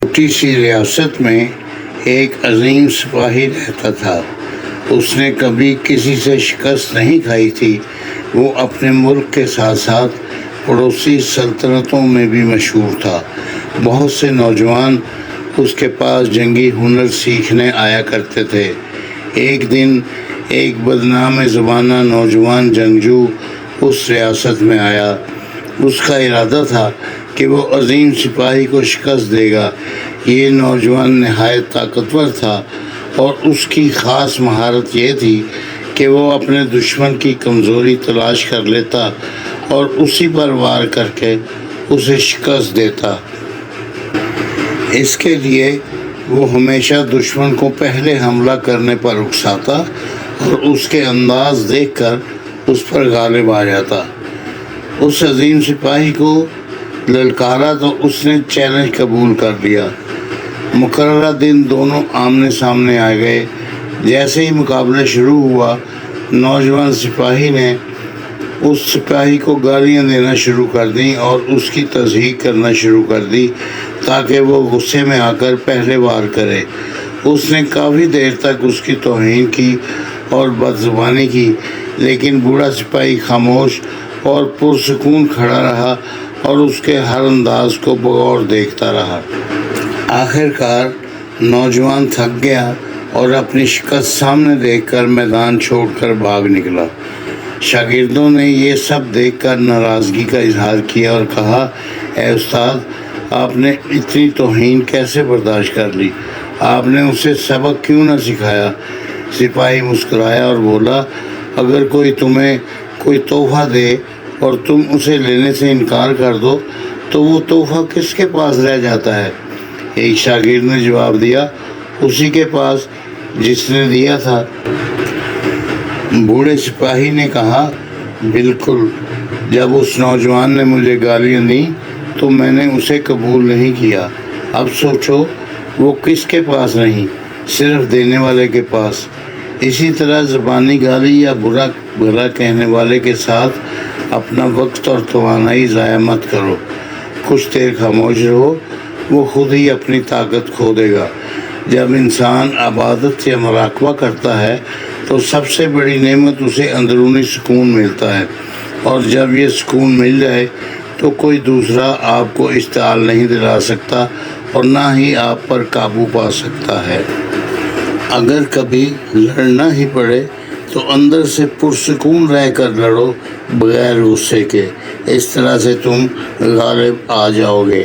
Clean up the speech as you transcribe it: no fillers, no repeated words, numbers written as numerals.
چھوٹی سی ریاست میں ایک عظیم سپاہی رہتا تھا۔ اس نے کبھی کسی سے شکست نہیں کھائی تھی۔ وہ اپنے ملک کے ساتھ ساتھ پڑوسی سلطنتوں میں بھی مشہور تھا۔ بہت سے نوجوان اس کے پاس جنگی ہنر سیکھنے آیا کرتے تھے۔ ایک دن ایک بدنام زمانہ نوجوان جنگجو اس ریاست میں آیا۔ اس کا ارادہ تھا کہ وہ عظیم سپاہی کو شکست دے گا۔ یہ نوجوان نہایت طاقتور تھا اور اس کی خاص مہارت یہ تھی کہ وہ اپنے دشمن کی کمزوری تلاش کر لیتا اور اسی پر وار کر کے اسے شکست دیتا۔ اس کے لیے وہ ہمیشہ دشمن کو پہلے حملہ کرنے پر اکساتا اور اس کے انداز دیکھ کر اس پر غالب آ جاتا۔ اس عظیم سپاہی کو للکارا تو اس نے چیلنج قبول کر لیا۔ مقررہ دن دونوں آمنے سامنے آ گئے۔ جیسے ہی مقابلہ شروع ہوا، نوجوان سپاہی نے اس سپاہی کو گالیاں دینا شروع کر دیں اور اس کی تضحیک کرنا شروع کر دی تاکہ وہ غصے میں آ کر پہلے وار کرے۔ اس نے کافی دیر تک اس کی توہین کی اور بدزبانی کی، لیکن بوڑھا سپاہی خاموش اور پرسکون کھڑا رہا اور اس کے ہر انداز کو بغور دیکھتا رہا۔ آخر کار نوجوان تھک گیا اور اپنی شکست سامنے دیکھ کر میدان چھوڑ کر بھاگ نکلا۔ شاگردوں نے یہ سب دیکھ کر ناراضگی کا اظہار کیا اور کہا، اے استاد، آپ نے اتنی توہین کیسے برداشت کر لی؟ آپ نے اسے سبق کیوں نہ سکھایا؟ سپاہی مسکرایا اور بولا، اگر کوئی تمہیں کوئی تحفہ دے اور تم اسے لینے سے انکار کر دو تو وہ تحفہ کس کے پاس رہ جاتا ہے؟ ایک شاگرد نے جواب دیا، اسی کے پاس جس نے دیا تھا۔ بوڑھے سپاہی نے کہا، بالکل، جب اس نوجوان نے مجھے گالیاں دیں تو میں نے اسے قبول نہیں کیا۔ اب سوچو وہ کس کے پاس نہیں، صرف دینے والے کے پاس۔ اسی طرح زبانی گالی یا برا بھلا کہنے والے کے ساتھ اپنا وقت اور توانائی ضائع مت کرو۔ کچھ دیر خاموش رہو، وہ خود ہی اپنی طاقت کھو دے گا۔ جب انسان عبادت یا مراقبہ کرتا ہے تو سب سے بڑی نعمت اسے اندرونی سکون ملتا ہے، اور جب یہ سکون مل جائے تو کوئی دوسرا آپ کو اشتعال نہیں دلا سکتا اور نہ ہی آپ پر قابو پا سکتا ہے۔ اگر کبھی لڑنا ہی پڑے تو اندر سے پرسکون رہ کر لڑو، بغیر غصے کے۔ اس طرح سے تم غالب آ جاؤ گے۔